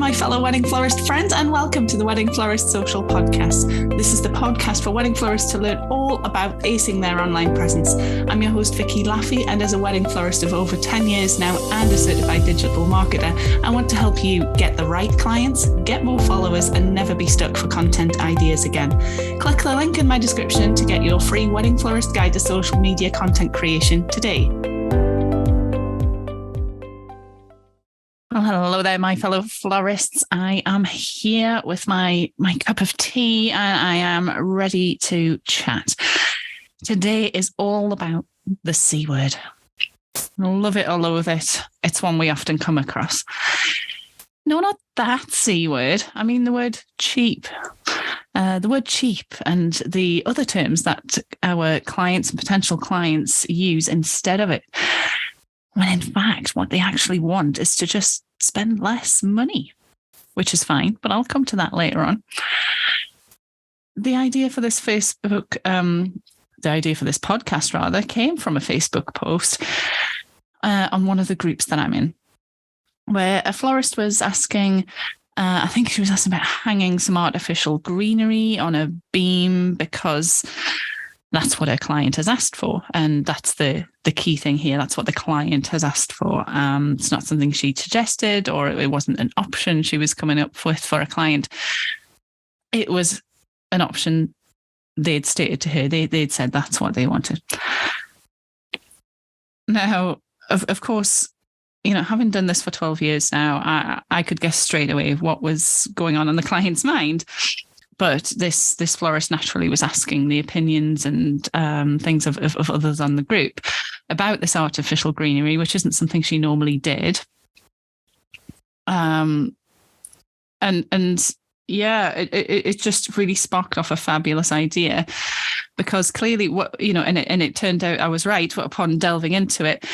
my fellow Wedding Florist friends, and welcome to the Wedding Florist Social Podcast. This is the podcast for wedding florists to learn all about acing their online presence. I'm your host, Vicky Laffey, and as a wedding florist of over 10 years now and a certified digital marketer, I want to help you get the right clients, get more followers, and never be stuck for content ideas again. Click the link in my description to get your free Wedding Florist Guide to Social Media Content Creation today. Well, hello there, my fellow florists. I am here with my cup of tea and I am ready to chat. Today is all about the C word. Love it or loathe it. It's one we often come across. No, not that C word. I mean the word cheap. The word cheap and the other terms that our clients and potential clients use instead of it. When in fact, what they actually want is to just spend less money, which is fine, but I'll come to that later on. The idea for this podcast rather, came from a Facebook post on one of the groups that I'm in, where a florist was asking, I think she was asking about hanging some artificial greenery on a beam because that's what her client has asked for. And that's the key thing here. That's what the client has asked for. It's not something she suggested, or it wasn't an option she was coming up with for a client. It was an option they'd stated to her. They'd said that's what they wanted. Now, of course, you know, having done this for 12 years now, I could guess straight away what was going on in the client's mind. But this florist naturally was asking the opinions and things of others on the group about this artificial greenery, which isn't something she normally did. And yeah, it just really sparked off a fabulous idea, because clearly and it turned out I was right upon delving into it.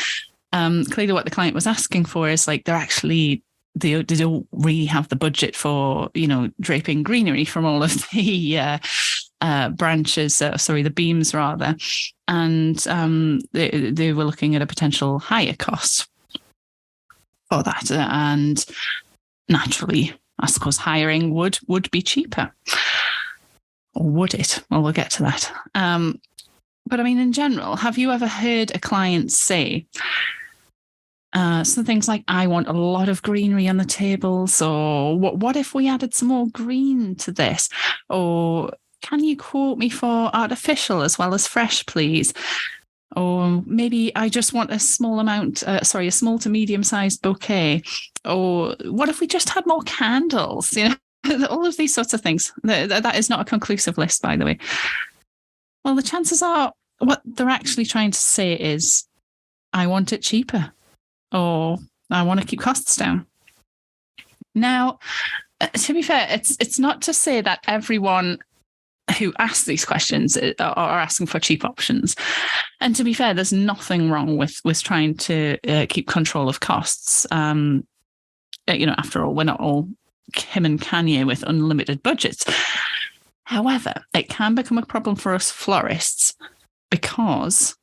Clearly what the client was asking for is like they don't really have the budget for, draping greenery from all of the the beams rather. And they were looking at a potential higher cost for that. And naturally, I suppose hiring would be cheaper. Or would it? Well, we'll get to that. But I mean, in general, have you ever heard a client say, some things like, I want a lot of greenery on the tables, or what if we added some more green to this? Or can you quote me for artificial as well as fresh, please? Or maybe I just want a small to medium-sized bouquet. Or what if we just had more candles? All of these sorts of things. That is not a conclusive list, by the way. Well, the chances are what they're actually trying to say is, I want it cheaper. Or I want to keep costs down. Now, to be fair, it's not to say that everyone who asks these questions are asking for cheap options. And to be fair, there's nothing wrong with trying to keep control of costs. After all, we're not all Kim and Kanye with unlimited budgets. However, it can become a problem for us florists because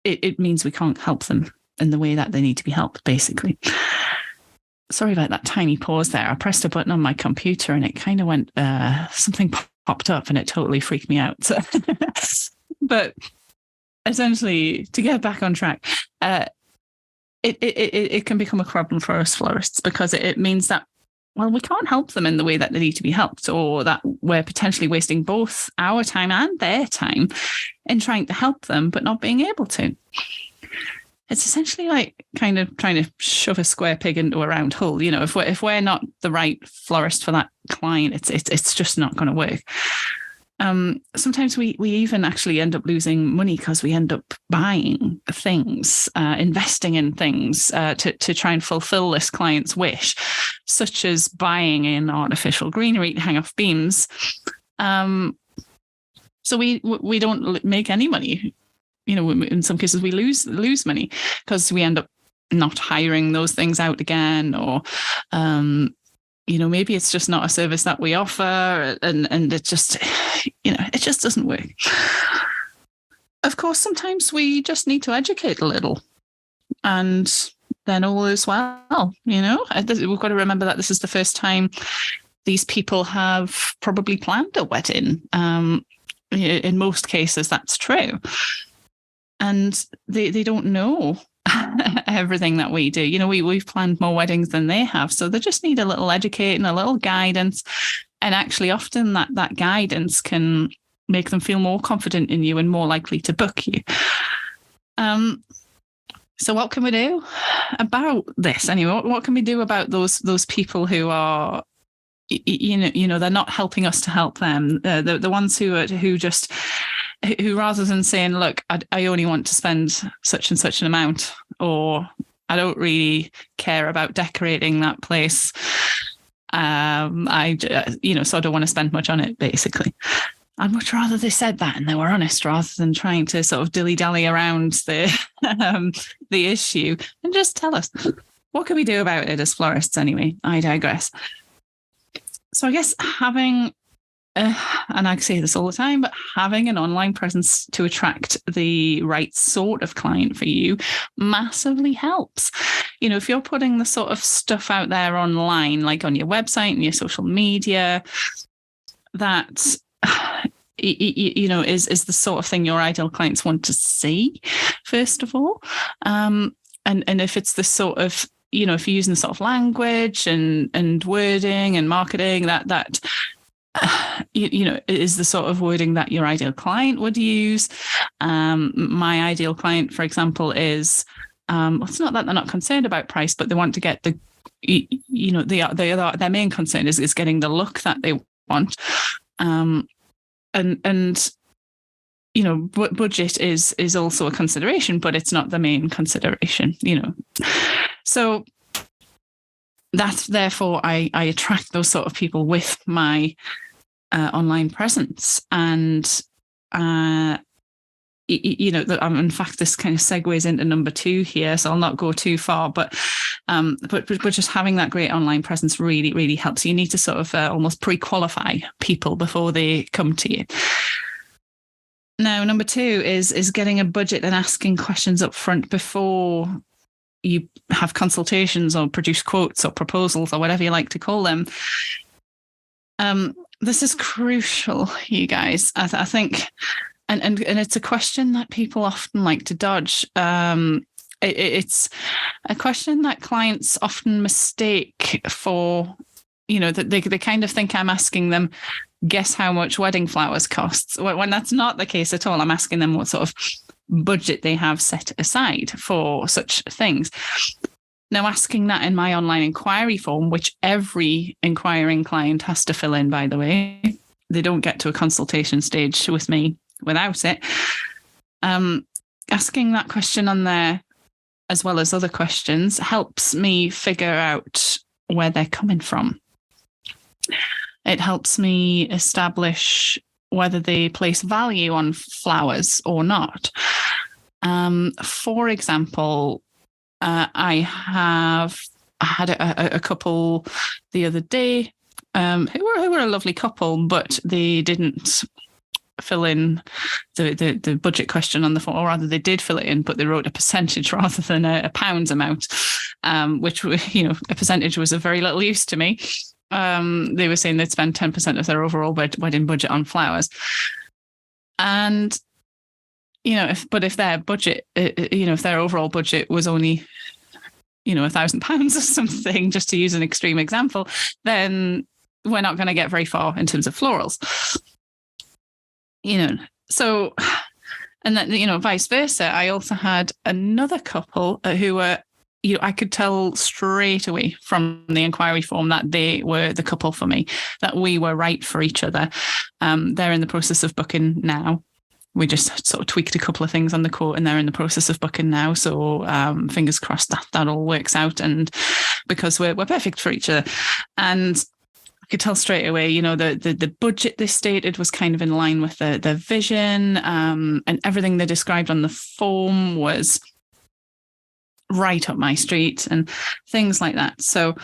it means we can't help them in the way that they need to be helped, basically. Sorry about that tiny pause there. I pressed a button on my computer and it kind of went, something popped up and it totally freaked me out. But essentially, to get back on track, it can become a problem for us florists because it means that, well, we can't help them in the way that they need to be helped, or that we're potentially wasting both our time and their time in trying to help them, but not being able to. It's essentially like kind of trying to shove a square peg into a round hole. If we're not the right florist for that client, it's just not going to work. Sometimes we even actually end up losing money because we end up buying things, investing in things to try and fulfill this client's wish, such as buying in artificial greenery to hang off beams. So we don't make any money. In some cases we lose money because we end up not hiring those things out again, or maybe it's just not a service that we offer, and it just doesn't work. Of course, sometimes we just need to educate a little, and then all is well. We've got to remember that this is the first time these people have probably planned a wedding. In most cases, that's true. And they don't know everything that we do. We've planned more weddings than they have. So they just need a little educating, a little guidance. And actually, often that guidance can make them feel more confident in you and more likely to book you. So what can we do about this? Anyway, what can we do about those people who are, they're not helping us to help them? The ones who rather than saying, look, I only want to spend such and such an amount, or I don't really care about decorating that place. So I don't want to spend much on it, basically. I'd much rather they said that and they were honest, rather than trying to sort of dilly-dally around the issue, and just tell us, what can we do about it as florists anyway? I digress. So I guess having, and I say this all the time, but having an online presence to attract the right sort of client for you massively helps. If you're putting the sort of stuff out there online, like on your website and your social media, that is the sort of thing your ideal clients want to see, first of all. And if it's the sort of, if you're using the sort of language and wording and marketing that is the sort of wording that your ideal client would use. My ideal client, for example, is, it's not that they're not concerned about price, but they want to get their main concern is getting the look that they want. Budget is also a consideration, but it's not the main consideration, So that's therefore I attract those sort of people with my online presence. And in fact, this kind of segues into number 2 here, so I'll not go too far, but just having that great online presence really, really helps. You need to sort of almost pre-qualify people before they come to you. Now, number 2 is getting a budget and asking questions up front before you have consultations or produce quotes or proposals or whatever you like to call them. This is crucial, you guys. I think, and it's a question that people often like to dodge. It's a question that clients often mistake for, that they kind of think I'm asking them, guess how much wedding flowers costs, when that's not the case at all. I'm asking them what sort of budget they have set aside for such things. Now, asking that in my online inquiry form, which every inquiring client has to fill in, by the way, they don't get to a consultation stage with me without it. Asking that question on there, as well as other questions, helps me figure out where they're coming from. It helps me establish whether they place value on flowers or not. For example, I had a couple the other day who were a lovely couple, but they didn't fill in the budget question on the form, or rather they did fill it in, but they wrote a percentage rather than a pounds amount, which, a percentage was of very little use to me. They were saying they'd spend 10% of their overall wedding budget on flowers. And, if their budget, if their overall budget was only, £1,000 or something, just to use an extreme example, then we're not going to get very far in terms of florals. So, and then, vice versa. I also had another couple who were, I could tell straight away from the inquiry form that they were the couple for me, that we were right for each other. They're in the process of booking now. We just sort of tweaked a couple of things on the quote and they're in the process of booking now. So fingers crossed that all works out, and because we're perfect for each other. And I could tell straight away, the budget they stated was kind of in line with their vision, and everything they described on the form was right up my street and things like that. So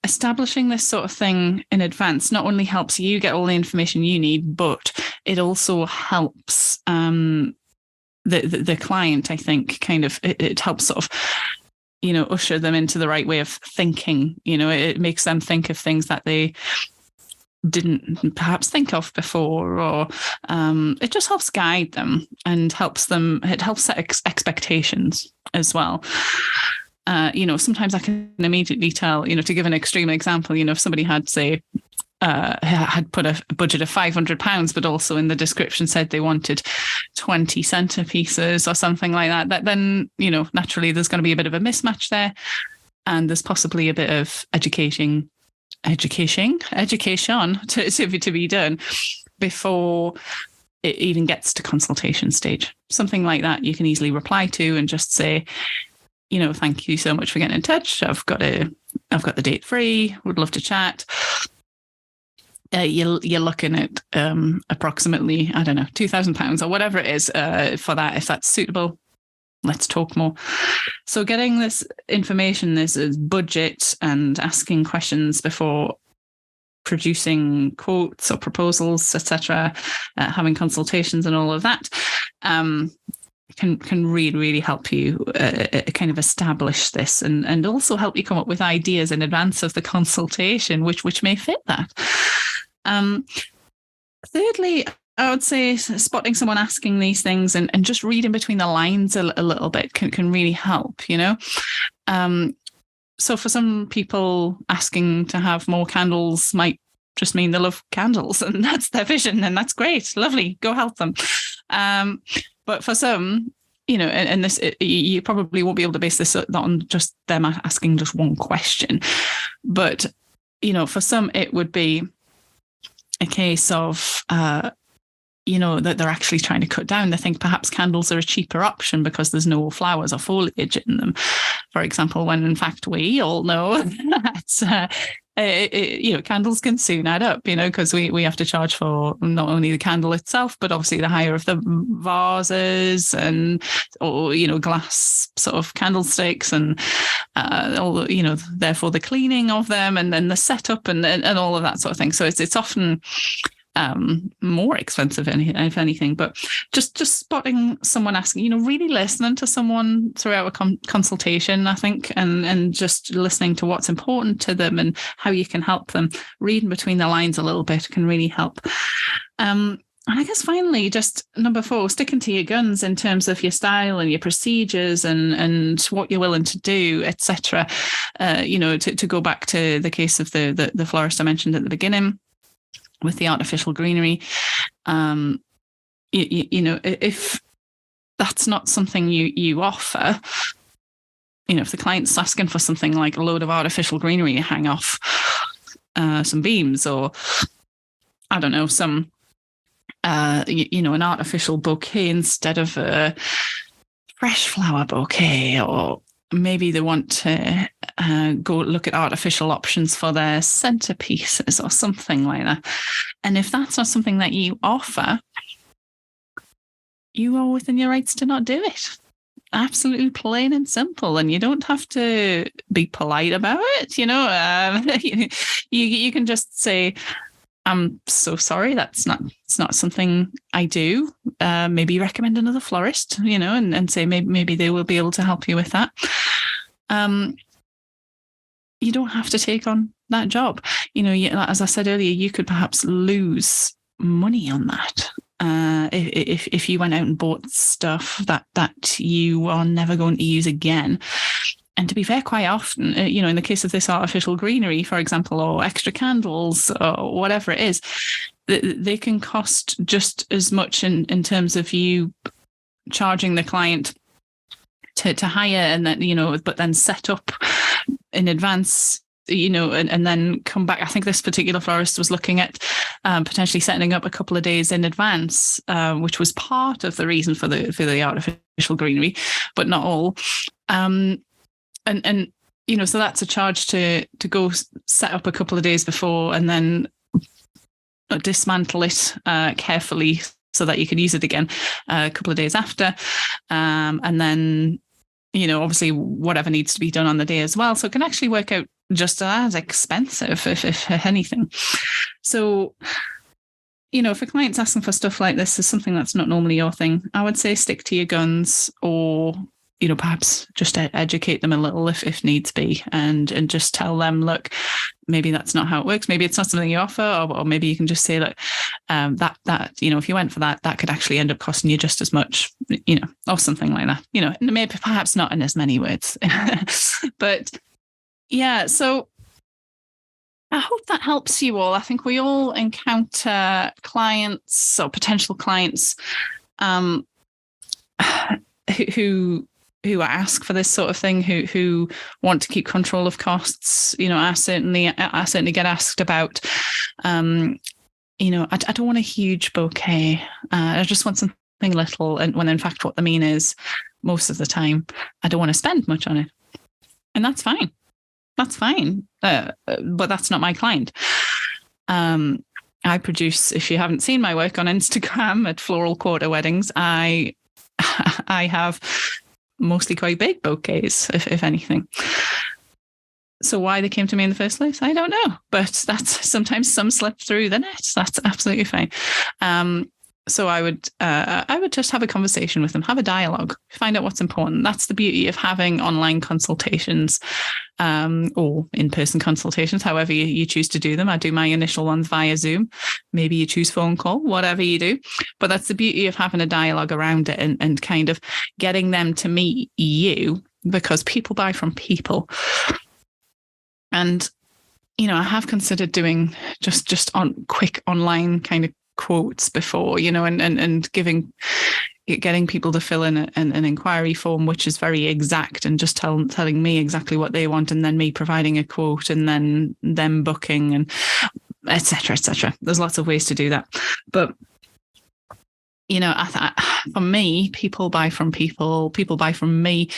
establishing this sort of thing in advance not only helps you get all the information you need, but it also helps the client, I think, kind of, it helps sort of usher them into the right way of thinking. It makes them think of things that they didn't perhaps think of before, or it just helps guide them and it helps set expectations as well. Sometimes I can immediately tell, to give an extreme example, if somebody had, say, had put a budget of £500, but also in the description said they wanted 20 centerpieces or something like that, then, naturally there's going to be a bit of a mismatch there. And there's possibly a bit of education to be done before it even gets to consultation stage. Something like that you can easily reply to and just say, thank you so much for getting in touch. I've got the date free. Would love to chat. You're looking at approximately, I don't know, £2,000 or whatever it is for that. If that's suitable, let's talk more. So getting this information, this is budget, and asking questions before producing quotes or proposals, etc., having consultations and all of that, can really, really help you kind of establish this, and also help you come up with ideas in advance of the consultation, which may fit that. Thirdly, I would say spotting someone asking these things and just reading between the lines a little bit can really help, So for some people, asking to have more candles might just mean they love candles and that's their vision, and that's great. Lovely. Go help them. But for some, and this, you probably won't be able to base this on just them asking just one question. But, for some, it would be a case of, that they're actually trying to cut down. They think perhaps candles are a cheaper option because there's no flowers or foliage in them, for example, when in fact we all know that candles can soon add up, because we have to charge for not only the candle itself, but obviously the hire of the vases and, or, glass sort of candlesticks and all the, therefore the cleaning of them and then the setup and all of that sort of thing. So it's often more expensive if anything, but just spotting someone asking, really listening to someone throughout a consultation, I think, and just listening to what's important to them and how you can help them. Reading between the lines a little bit can really help. And I guess finally, just number 4, sticking to your guns in terms of your style and your procedures and what you're willing to do, etc. To go back to the case of the florist I mentioned at the beginning, with the artificial greenery, if that's not something you offer, if the client's asking for something like a load of artificial greenery to hang off some beams, or I don't know, some, an artificial bouquet instead of a fresh flower bouquet, or maybe they want to go look at artificial options for their centerpieces or something like that. And if that's not something that you offer, you are within your rights to not do it. Absolutely plain and simple. And you don't have to be polite about it. You can just say, I'm so sorry, it's not something I do. Maybe recommend another florist, and say maybe they will be able to help you with that. You don't have to take on that job. As I said earlier, you could perhaps lose money on that. If you went out and bought stuff that you are never going to use again. And to be fair, quite often, in the case of this artificial greenery, for example, or extra candles or whatever it is, they can cost just as much in terms of you charging the client to hire and then, but then set up in advance, and then come back. I think this particular florist was looking at potentially setting up a couple of days in advance, which was part of the reason for the artificial greenery, but not all. And so that's a charge to go set up a couple of days before and then dismantle it carefully so that you can use it again a couple of days after. And then, obviously whatever needs to be done on the day as well. So it can actually work out just as expensive, if anything. So, if a client's asking for stuff like this is something that's not normally your thing, I would say stick to your guns, or perhaps just educate them a little if needs be, and just tell them, look, maybe that's not how it works. Maybe it's not something you offer, or maybe you can just say, look, that if you went for that could actually end up costing you just as much, or something like that. Maybe perhaps not in as many words, but yeah. So I hope that helps you all. I think we all encounter clients or potential clients who ask for this sort of thing, who want to keep control of costs. I certainly get asked about, I don't want a huge bouquet. I just want something little. And when in fact, what they mean is, most of the time, I don't want to spend much on it. And that's fine. That's fine. But that's not my client. I produce, if you haven't seen my work on Instagram at Floral Quarter Weddings, I have mostly quite big bouquets, if anything. So why they came to me in the first place, I don't know. But that's sometimes some slip through the net. That's absolutely fine. So I would just have a conversation with them, have a dialogue, find out what's important. That's the beauty of having online consultations, or in-person consultations, however you choose to do them. I do my initial ones via Zoom. Maybe you choose phone call, whatever you do. But that's the beauty of having a dialogue around it, and kind of getting them to meet you, because people buy from people. And, I have considered doing just on quick online kind of quotes before, and getting people to fill in an inquiry form, which is very exact, and just telling me exactly what they want, and then me providing a quote, and then them booking, and et cetera, et cetera. There's lots of ways to do that. But, for me, people buy from people buy from me.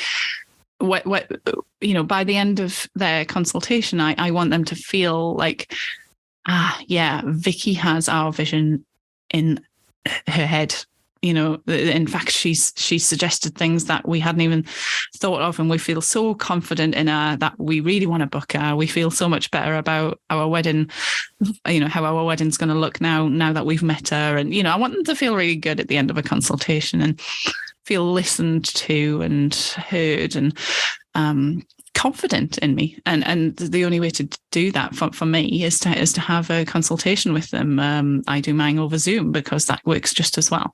By the end of their consultation, I want them to feel like, Vicky has our vision in her head. In fact, she's suggested things that we hadn't even thought of, and we feel so confident in her that we really want to book her. We feel so much better about our wedding, how our wedding's going to look now that we've met her. And, I want them to feel really good at the end of a consultation, and feel listened to and heard, and confident in me. And the only way to do that for me is to have a consultation with them. I do mine over Zoom because that works just as well.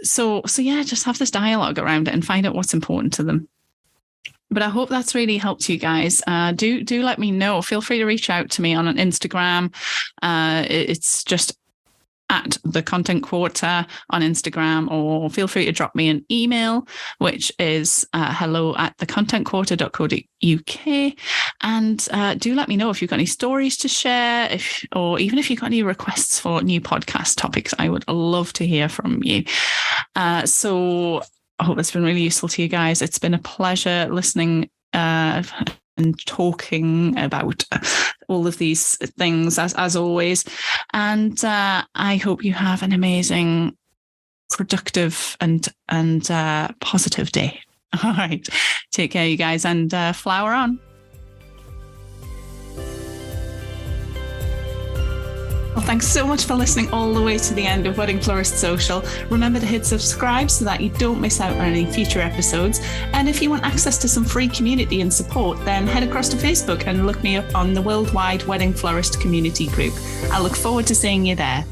So yeah, just have this dialogue around it and find out what's important to them. But I hope that's really helped you guys. Do let me know. Feel free to reach out to me on an Instagram. It's just at the Content Quarter on Instagram, or feel free to drop me an email, which is hello@thecontentquarter.co.uk. And do let me know if you've got any stories to share, or even if you've got any requests for new podcast topics. I would love to hear from you. So I hope it's been really useful to you guys. It's been a pleasure listening and talking about all of these things as always. And I hope you have an amazing, productive and positive day. All right. Take care, you guys, and flower on. Well, thanks so much for listening all the way to the end of Wedding Florist Social. Remember to hit subscribe so that you don't miss out on any future episodes. And if you want access to some free community and support, then head across to Facebook and look me up on the Worldwide Wedding Florist Community Group. I look forward to seeing you there.